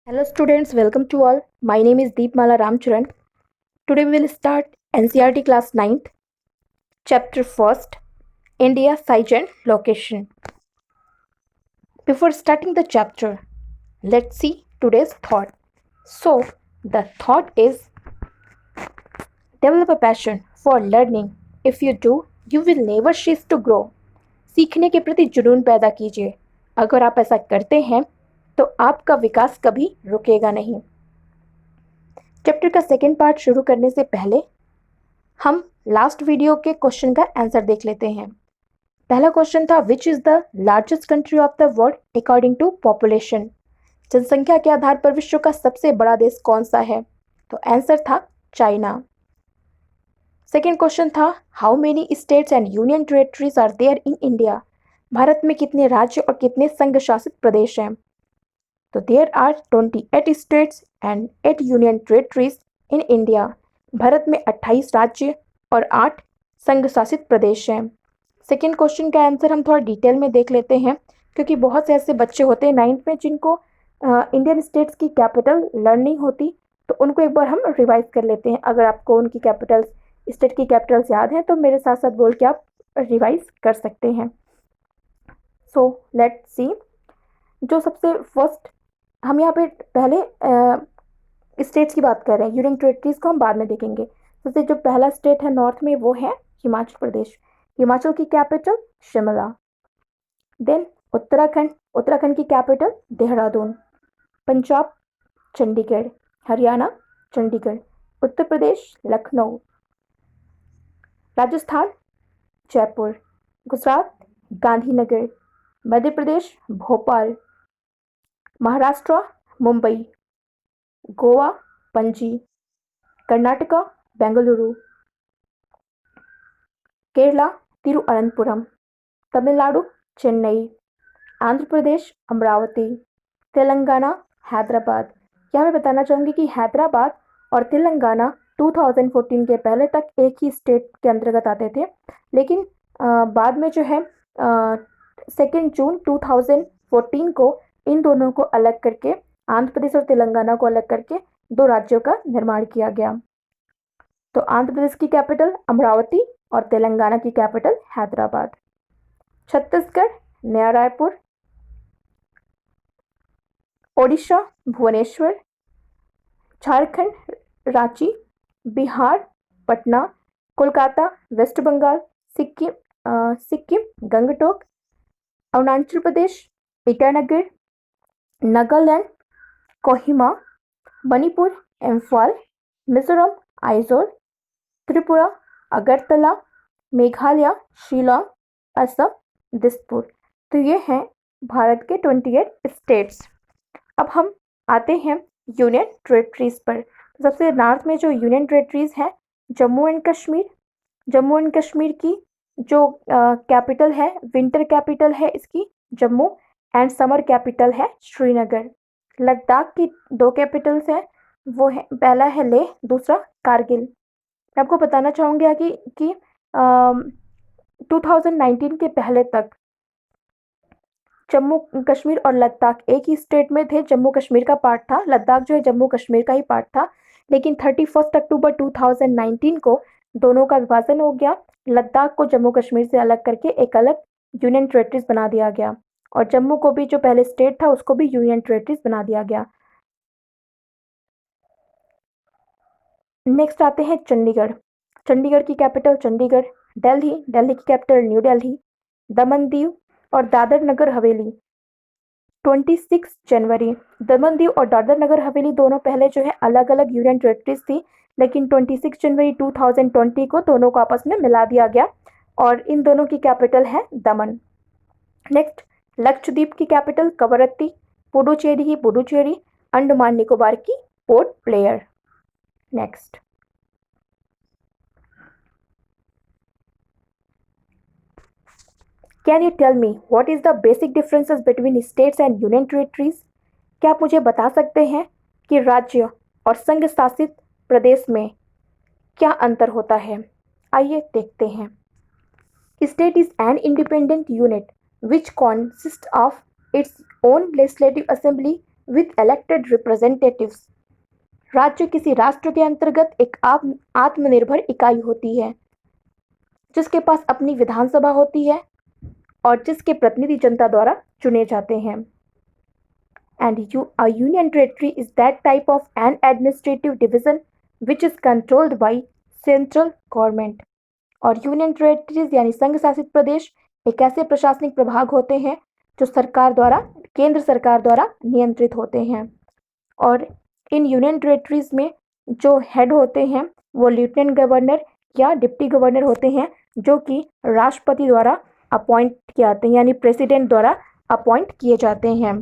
Hello students, welcome to all. My name is Deepmala Ramcharan. Today we will start NCERT class 9th, chapter 1st, India Size and Location. Before starting the chapter, let's see today's thought. So, the thought is develop a passion for learning. If you do, you will never cease to grow. सीखने के प्रति जुनून पैदा कीजिए. अगर आप ऐसा करते हैं तो आपका विकास कभी रुकेगा नहीं. चैप्टर का सेकेंड पार्ट शुरू करने से पहले हम लास्ट वीडियो के क्वेश्चन का आंसर देख लेते हैं. पहला क्वेश्चन था which is the largest country of the world according to population. जनसंख्या के आधार पर विश्व का सबसे बड़ा देश कौन सा है? तो आंसर था चाइना. सेकेंड क्वेश्चन था how many states and union territories are there in India. भारत में कितने राज्य और कितने संघ शासित प्रदेश हैं? तो there are 28 states and 8 union territories in India. भारत में 28 राज्य और 8 संघ शासित प्रदेश हैं. सेकेंड क्वेश्चन का आंसर हम थोड़ा डिटेल में देख लेते हैं क्योंकि बहुत से ऐसे बच्चे होते हैं 9th में जिनको इंडियन स्टेट्स की कैपिटल लर्निंग होती, तो उनको एक बार हम रिवाइज कर लेते हैं. अगर आपको उनकी कैपिटल्स स्टेट की कैपिटल्स याद हैं तो मेरे साथ साथ बोल के आप रिवाइज कर सकते हैं. So let's see. जो सबसे फर्स्ट हम यहाँ पे पहले स्टेट्स की बात कर रहे हैं, यूनियन टेरिटरीज को हम बाद में देखेंगे. सबसे जो पहला स्टेट है नॉर्थ में वो है हिमाचल प्रदेश. हिमाचल की कैपिटल शिमला. देन उत्तराखंड, उत्तराखंड की कैपिटल देहरादून. पंजाब चंडीगढ़. हरियाणा चंडीगढ़. उत्तर प्रदेश लखनऊ. राजस्थान जयपुर. गुजरात गांधीनगर. मध्य प्रदेश भोपाल. महाराष्ट्र मुंबई. गोवा पणजी. कर्नाटका बेंगलुरु. केरला तिरुअनंतपुरम. तमिलनाडु चेन्नई. आंध्र प्रदेश अमरावती. तेलंगाना हैदराबाद. यहाँ मैं बताना चाहूँगी कि हैदराबाद और तेलंगाना 2014 के पहले तक एक ही स्टेट के अंतर्गत आते थे, लेकिन बाद में जो है 2 जून 2014 को इन दोनों को अलग करके आंध्र प्रदेश और तेलंगाना को अलग करके 2 राज्यों का निर्माण किया गया. तो आंध्र प्रदेश की कैपिटल अमरावती और तेलंगाना की कैपिटल हैदराबाद. छत्तीसगढ़ नया रायपुर. ओडिशा भुवनेश्वर. झारखंड रांची. बिहार पटना. कोलकाता वेस्ट बंगाल. सिक्किम गंगटोक. अरुणाचल प्रदेश ईटानगर. नागालैंड कोहिमा. मणिपुर इम्फाल. मिजोरम आइजोल. त्रिपुरा अगरतला. मेघालय शिलोंग. असम दिसपुर. तो ये हैं भारत के 28 स्टेट्स. अब हम आते हैं यूनियन टेरिटरीज पर. सबसे नॉर्थ में जो यूनियन टेरिटरीज है जम्मू एंड कश्मीर. जम्मू एंड कश्मीर की जो कैपिटल है, विंटर कैपिटल है इसकी जम्मू एंड समर कैपिटल है श्रीनगर. लद्दाख की 2 कैपिटल्स हैं, वो है पहला है लेह, दूसरा कारगिल. मैं आपको बताना चाहूँगी कि 2019 के पहले तक जम्मू कश्मीर और लद्दाख एक ही स्टेट में थे. जम्मू कश्मीर का पार्ट था, लद्दाख जो है जम्मू कश्मीर का ही पार्ट था, लेकिन 31 अक्टूबर 2019 को दोनों का विभाजन हो गया. लद्दाख को जम्मू कश्मीर से अलग करके एक अलग यूनियन टेरिटरीज बना दिया गया और जम्मू को भी जो पहले स्टेट था उसको भी यूनियन टेरिटरीज बना दिया गया. नेक्स्ट आते हैं चंडीगढ़. चंडीगढ़ की कैपिटल चंडीगढ़. दिल्ली, दिल्ली की कैपिटल न्यू दिल्ली. दमन दीव और दादर नगर हवेली 26 जनवरी. दमन दीव और दादर नगर हवेली दोनों पहले जो है अलग अलग यूनियन टेरिटरीज थी, लेकिन 26 जनवरी 2020 को दोनों को आपस में मिला दिया गया और इन दोनों की कैपिटल है दमन. नेक्स्ट लक्षद्वीप की कैपिटल कवरत्ती. पुडुचेरी की पुडुचेरी. अंडमान निकोबार की Port Blair. Next can you tell me what is the basic differences between states and union territories. क्या आप मुझे बता सकते हैं कि राज्य और संघ शासित प्रदेश में क्या अंतर होता है? आइए देखते हैं. State is an independent unit which consists of its own legislative assembly with elected representatives. राज्य किसी राष्ट्र के अंतर्गत एक आत्मनिर्भर इकाई होती है जिसके पास अपनी विधानसभा होती है और जिसके प्रतिनिधि जनता द्वारा चुने जाते हैं। And a union territory is that type of an administrative division which is controlled by central government. और यूनियन टेरिटरीज यानी संघ शासित प्रदेश एक ऐसे प्रशासनिक प्रभाग होते हैं जो सरकार द्वारा केंद्र सरकार द्वारा नियंत्रित होते हैं। और इन यूनियन टेरिटरीज में जो हेड होते हैं वो लेफ्टिनेंट गवर्नर या डिप्टी गवर्नर होते हैं जो कि राष्ट्रपति द्वारा अपॉइंट किए जाते हैं यानी प्रेसिडेंट द्वारा अपॉइंट किए जाते हैं।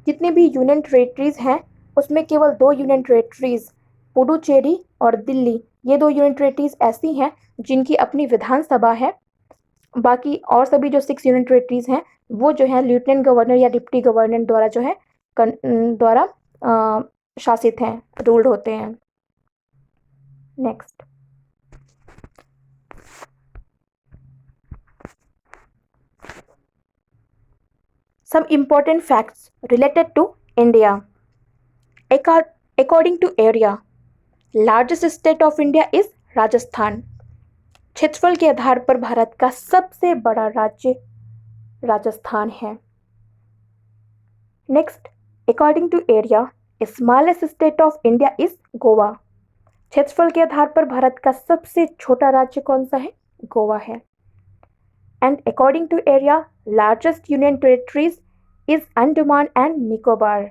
जितने भी यूनियन टेरिटरीज हैं उसमें केवल 2 यूनियन टेरिटरीज पुडुचेरी और दिल्ली, ये 2 यूनियन टेरिटरीज ऐसी हैं जिनकी अपनी विधानसभा है। बाकी और सभी जो 6 यूनियन टेरिटरीज हैं वो जो है लेफ्टिनेंट गवर्नर या डिप्टी गवर्नर द्वारा जो है द्वारा शासित हैं, रूल्ड होते हैं। Next, some important facts related to India. According to area, largest state of India is Rajasthan. क्षेत्रफल के आधार पर भारत का सबसे बड़ा राज्य राजस्थान है। Next, according to area, smallest state of India is Goa. क्षेत्रफल के आधार पर भारत का सबसे छोटा राज्य कौन सा है? गोवा है। And according to area, largest union territories is Andaman and Nicobar.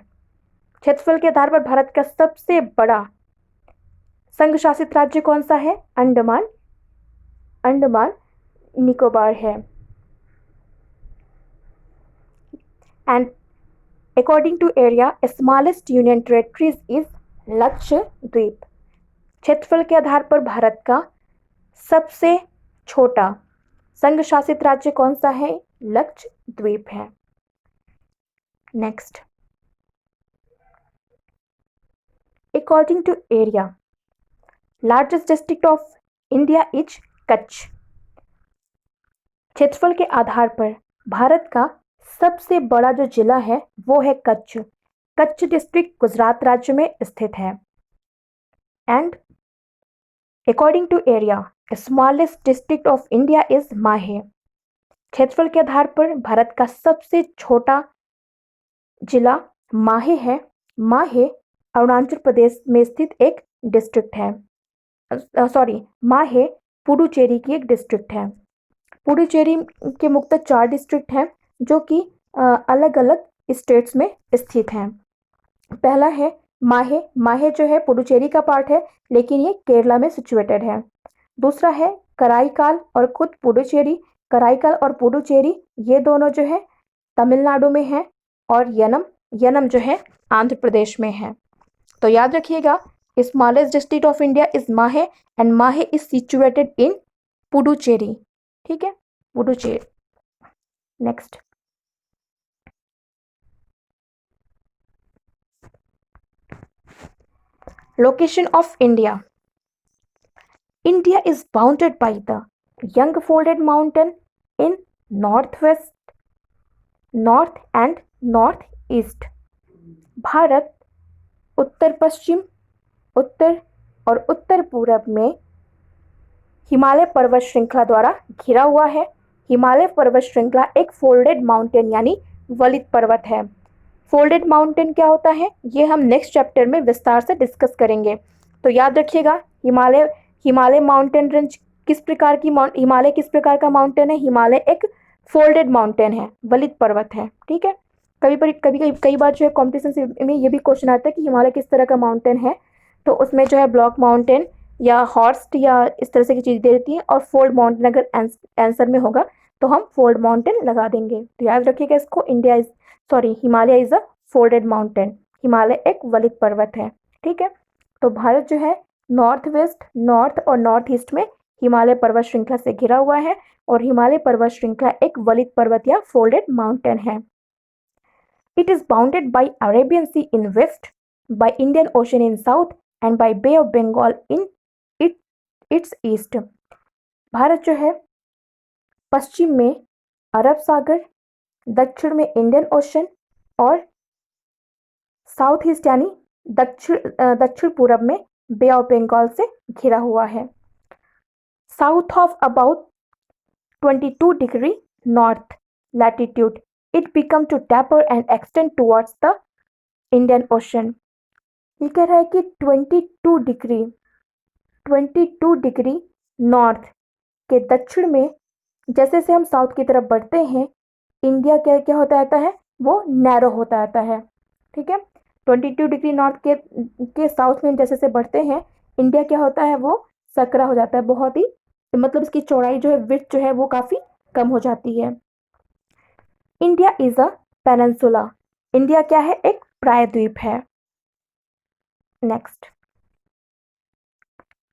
क्षेत्रफल के आधार पर भारत का सबसे बड़ा संघ शासित राज्य कौन सा है? अंडमान निकोबार है। And according to area, smallest union territories is Lakshadweep. क्षेत्रफल के आधार पर भारत का सबसे छोटा संघ शासित राज्य कौन सा है? लक्षद्वीप है। Next, according to area, largest district of India is Kutch. क्षेत्रफल के आधार पर भारत का सबसे बड़ा जो जिला है वो है कच्छ। कच्छ डिस्ट्रिक्ट गुजरात राज्य में स्थित है। And according to area, smallest district of India is Mahe. क्षेत्रफल के आधार पर भारत का सबसे छोटा जिला माहे है। माहे अरुणाचल प्रदेश में स्थित एक डिस्ट्रिक्ट है। माहे पुडुचेरी की एक डिस्ट्रिक्ट है। पुडुचेरी के मुख्यतः 4 डिस्ट्रिक्ट हैं जो कि अलग अलग स्टेट्स में स्थित हैं। पहला है माहे। माहे जो है पुडुचेरी का पार्ट है लेकिन ये केरला में सिचुएटेड है। दूसरा है कराईकाल और खुद पुडुचेरी। कराईकाल और पुडुचेरी ये दोनों जो है तमिलनाडु में है। और यनम जो है आंध्र प्रदेश में है। तो याद रखिएगा, smallest district of India is Mahe and Mahe is situated in Puducherry. ठीक है, Puducherry. Next, location of India. India is bounded by the young folded mountain in north and north east. Bharat उत्तर पश्चिम, उत्तर और उत्तर पूरब में हिमालय पर्वत श्रृंखला द्वारा घिरा हुआ है। हिमालय पर्वत श्रृंखला एक फोल्डेड माउंटेन यानी वलित पर्वत है। फोल्डेड माउंटेन क्या होता है ये हम नेक्स्ट चैप्टर में विस्तार से डिस्कस करेंगे। तो याद रखिएगा, हिमालय माउंटेन रेंज किस प्रकार का माउंटेन है? हिमालय एक फोल्डेड माउंटेन है, वलित पर्वत है। ठीक है, कई बार जो है कॉम्पिटिशन में ये भी क्वेश्चन आता है कि हिमालय किस तरह का माउंटेन है, तो उसमें जो है ब्लॉक माउंटेन या हॉर्स्ट या इस तरह से की चीज़ दे देती है। और फोल्ड माउंटेन अगर आंसर में होगा तो हम फोल्ड माउंटेन लगा देंगे। तो याद रखिएगा इसको, Himalaya is a folded mountain. Himalaya एक वलित पर्वत है। ठीक है, तो भारत जो है नॉर्थ वेस्ट, नॉर्थ और नॉर्थ ईस्ट में हिमालय पर्वत श्रृंखला से घिरा हुआ है और हिमालय पर्वत श्रृंखला एक वलित पर्वत या फोल्डेड माउंटेन है। It is bounded by Arabian Sea in west, by Indian Ocean in south and by Bay of Bengal in its east. Bharat जो है पश्चिम में अरब सागर, दक्षिण में इंडियन ओशन और साउथ ईस्ट यानी दक्षिण पूरब में बे ऑफ बंगाल से घिरा हुआ है। South of about 22 degree north latitude it become to taper and extend towards the Indian Ocean. ये कह रहा है कि 22 डिग्री नॉर्थ के दक्षिण में जैसे से हम साउथ की तरफ बढ़ते हैं, इंडिया क्या क्या होता रहता है, वो नैरो होता रहता है। ठीक है, 22 डिग्री नॉर्थ के साउथ में जैसे से बढ़ते हैं, इंडिया क्या होता है, वो सकरा हो जाता है, बहुत ही मतलब इसकी चौड़ाई जो है, विड्थ जो है वो काफी कम हो जाती है। India is a peninsula. India क्या है, एक प्रायद्वीप है। Next,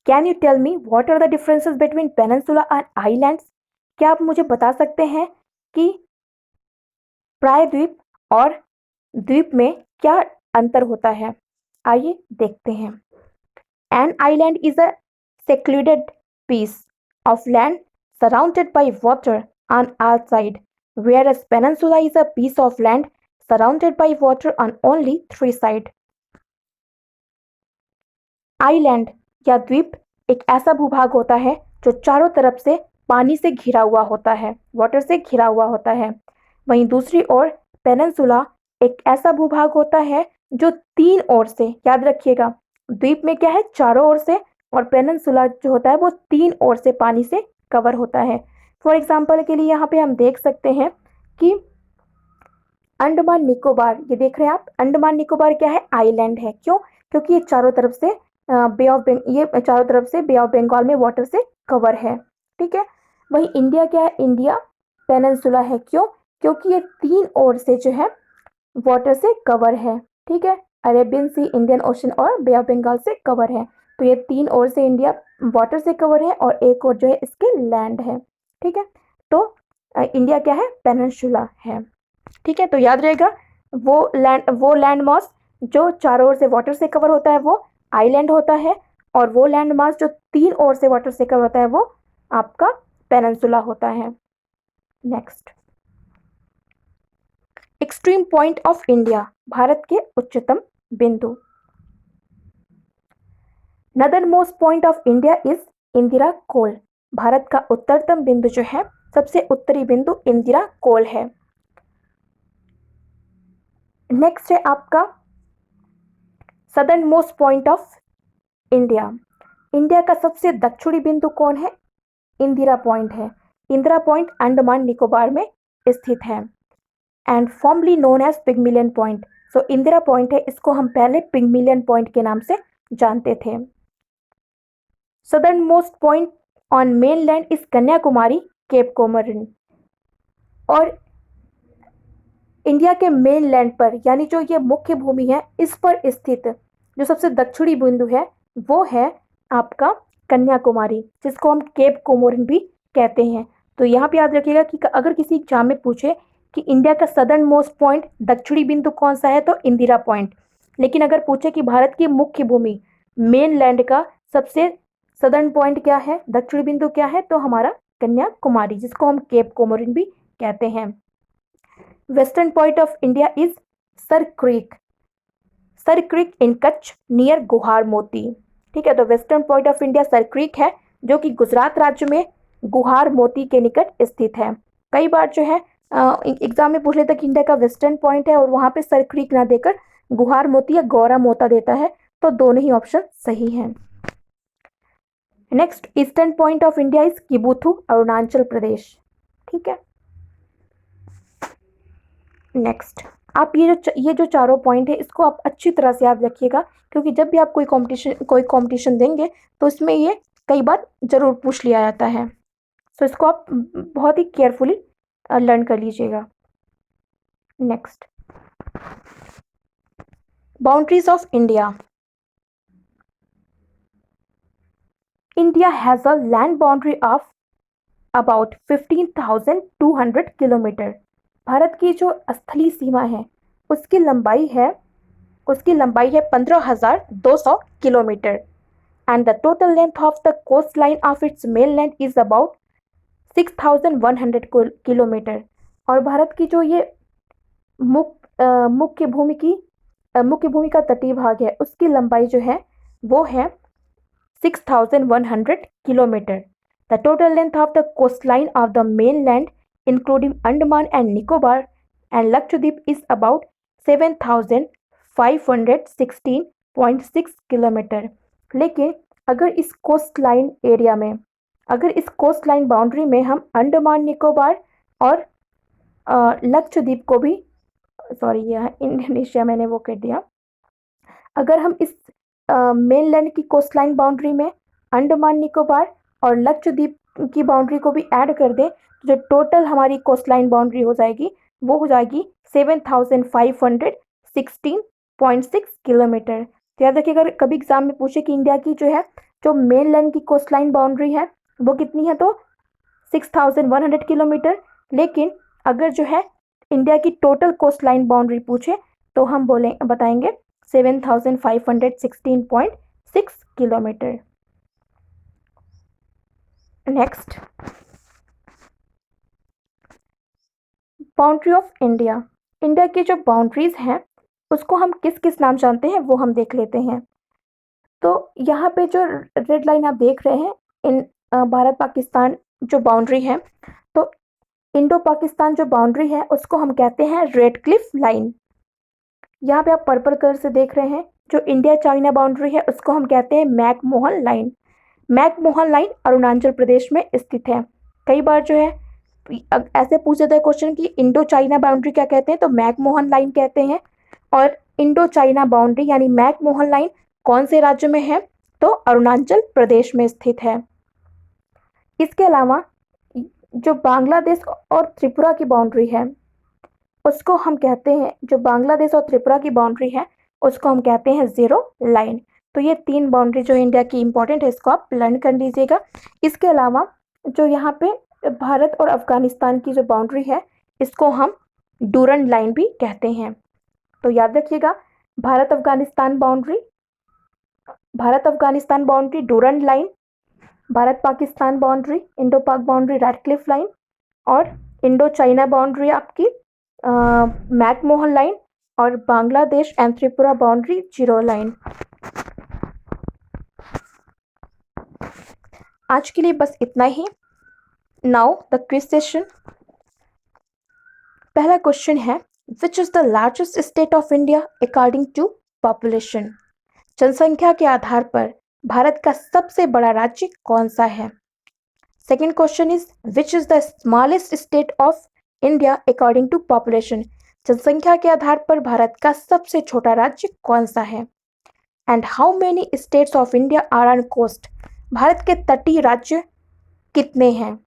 can you tell me what are the differences between peninsula and islands? क्या आप मुझे बता सकते हैं कि प्रायद्वीप और द्वीप में क्या अंतर होता है? आइए देखते हैं। An island is a secluded piece of land surrounded by water on all sides, whereas peninsula is a piece of land surrounded by water on only 3 sides. Island या द्वीप एक ऐसा भूभाग होता है जो चारों तरफ से पानी से घिरा हुआ होता है, वाटर से घिरा हुआ होता है। वहीं दूसरी ओर पेनिनसुला एक ऐसा भूभाग होता है जो 3 ओर से, याद रखिएगा, द्वीप में क्या है, चारों ओर से, और पेनिनसुला जो होता है वो 3 ओर से पानी से कवर होता है। फॉर एग्जाम्पल के लिए यहाँ पे हम देख सकते हैं कि अंडमान निकोबार, ये देख रहे हैं आप, अंडमान निकोबार क्या है, आइलैंड है। क्यों? क्योंकि ये चारों तरफ से बे ऑफ बंगाल में वाटर से कवर है। ठीक है, वही इंडिया क्या है, इंडिया पेनिनसुला है। क्यों? क्योंकि ये 3 ओर से जो है वाटर से कवर है। ठीक है, अरेबियन सी, इंडियन ओशन और बे ऑफ बंगाल से कवर है। तो ये 3 ओर से इंडिया वाटर से कवर है और एक और जो है इसके लैंड है। ठीक है, तो इंडिया क्या है, पेनिनसुला है। ठीक है, तो याद रहेगा, वो लैंड मास जो चारों ओर से वाटर से कवर होता है वो आइलैंड होता है, और वो लैंड मास जो 3 ओर से वाटर से कवर होता है वो आपका पेनिनसुला होता है। Next, extreme point of India, Bharat के उच्चतम बिंदु। Northernmost point of India is Indira Col. Bharat का उत्तरतम बिंदु जो है, सबसे उत्तरी बिंदु इंदिरा कोल है। नेक्स्ट है आपका southern most point of India. India का सबसे दक्षिणी बिंदु कौन है? इंदिरा पॉइंट है। इंदिरा पॉइंट अंडमान निकोबार में स्थित है and formerly known as Pygmalion point. So Indira point है, इसको हम पहले पिग्मिलियन पॉइंट के नाम से जानते थे। Southern most point on mainland is Kanyakumari, Cape Comorin. और इंडिया के मेनलैंड पर, यानी जो ये मुख्य भूमि है, इस पर स्थित जो सबसे दक्षिणी बिंदु है वो है आपका कन्याकुमारी, जिसको हम केप कोमोरिन भी कहते हैं। तो यहाँ पे याद रखिएगा कि अगर किसी एग्जाम में पूछे कि इंडिया का सदर्न मोस्ट पॉइंट दक्षिणी बिंदु कौन सा है, तो इंदिरा पॉइंट। लेकिन अगर पूछे कि भारत की मुख्य भूमि मेनलैंड का सबसे सदर्न पॉइंट क्या है, दक्षिणी बिंदु क्या है, तो हमारा कन्याकुमारी, जिसको हम केप कोमोरिन भी कहते हैं। Western point of India is sir creek in Kutch near गुहार मोती। ठीक है, तो western point of India sir creek है, जो कि गुजरात राज्य में गुहार मोती के निकट स्थित है। कई बार जो है एग्जाम में पूछ लेता कि इंडिया का वेस्टर्न पॉइंट है और वहां पे सर क्रीक ना देकर गुहार मोती या गौरा मोता देता है, तो दोनों ही ऑप्शन सही हैं। Next, eastern point of India is Kibithu, Arunachal Pradesh. ठीक है, नेक्स्ट, आप ये जो चारों पॉइंट है, इसको आप अच्छी तरह से याद रखिएगा, क्योंकि जब भी आप कोई कंपटीशन देंगे तो इसमें ये कई बार जरूर पूछ लिया जाता है। तो इसको आप बहुत ही केयरफुली लर्न कर लीजिएगा। Next, boundaries of India. India has a land boundary of about 15,200 kilometre. भारत की जो स्थलीय सीमा है उसकी लंबाई है 15,200 kilometre and the total length of the coast line of its mainland is about 6,100 kilometre. और भारत की जो ये मुख्य भूमि की मुख्य भूमि का तटीय भाग है उसकी लंबाई जो है वो है 6,100 kilometre. The total length of the coast line of the main land including Andaman and Nicobar and Lakshadweep is about 7,516.6 kilometre. लेकिन अगर इस कोस्ट लाइन एरिया में, अगर इस कोस्ट लाइन बाउंड्री में हम अंडमान निकोबार और लक्षद्वीप को भी, सॉरी यह इंडोनेशिया मैंने वो कर दिया, अगर हम इस मेनलैंड की कोस्ट लाइन बाउंड्री में अंडमान निकोबार और लक्षद्वीप की बाउंड्री को भी ऐड कर दें तो जो टोटल हमारी कोस्ट लाइन बाउंड्री हो जाएगी वो हो जाएगी 7,516.6 किलोमीटर। तो याद रखिए अगर कभी एग्जाम में पूछे कि इंडिया की जो है जो मेनलैंड की कोस्ट लाइन बाउंड्री है वो कितनी है तो 6,100 किलोमीटर, लेकिन अगर जो है इंडिया की टोटल कोस्ट लाइन बाउंड्री पूछे तो हम बताएंगे 7,516.6 kilometre. Next, boundary of India. India की जो बाउंड्रीज हैं उसको हम किस किस नाम जानते हैं वो हम देख लेते हैं। तो यहाँ पे जो रेड लाइन आप देख रहे हैं इन भारत पाकिस्तान जो बाउंड्री है, तो इंडो पाकिस्तान जो बाउंड्री है उसको हम कहते हैं रेड क्लिफ लाइन। यहाँ पे आप पर्पल कलर से देख रहे हैं जो इंडिया चाइना बाउंड्री है उसको हम कहते हैं McMahon line. McMahon line Arunachal Pradesh में स्थित है। कई बार जो है ऐसे पूछ जाता है क्वेश्चन कि इंडो चाइना बाउंड्री क्या कहते हैं तो मैकमोहन लाइन कहते हैं। और इंडो चाइना बाउंड्री यानी मैकमोहन लाइन कौन से राज्य में है तो अरुणाचल प्रदेश में स्थित है। इसके अलावा जो बांग्लादेश और त्रिपुरा की बाउंड्री है उसको हम कहते हैं, जो बांग्लादेश और त्रिपुरा की बाउंड्री है उसको हम कहते हैं जीरो लाइन। तो ये तीन बाउंड्री जो इंडिया की इंपॉर्टेंट है इसको आप लर्न कर लीजिएगा। इसके अलावा जो यहाँ पे भारत और अफगानिस्तान की जो बाउंड्री है इसको हम डूरंड लाइन भी कहते हैं। तो याद रखिएगा Bharat Afghanistan boundary Durand line, Bharat Pakistan boundary Indo Pak boundary Radcliffe line और इंडो चाइना बाउंड्री आपकी मैकमोहन लाइन और Bangladesh and Tripura boundary zero line. आज के लिए बस इतना ही। Now the quiz session. पहला क्वेश्चन है which is the largest state of India according to population. जनसंख्या के आधार पर भारत का सबसे बड़ा राज्य कौन सा है। Second question is which is the smallest state of India according to population. जनसंख्या के आधार पर भारत का सबसे छोटा राज्य कौन सा है। And how many states of India are on coast. भारत के तटीय राज्य कितने हैं।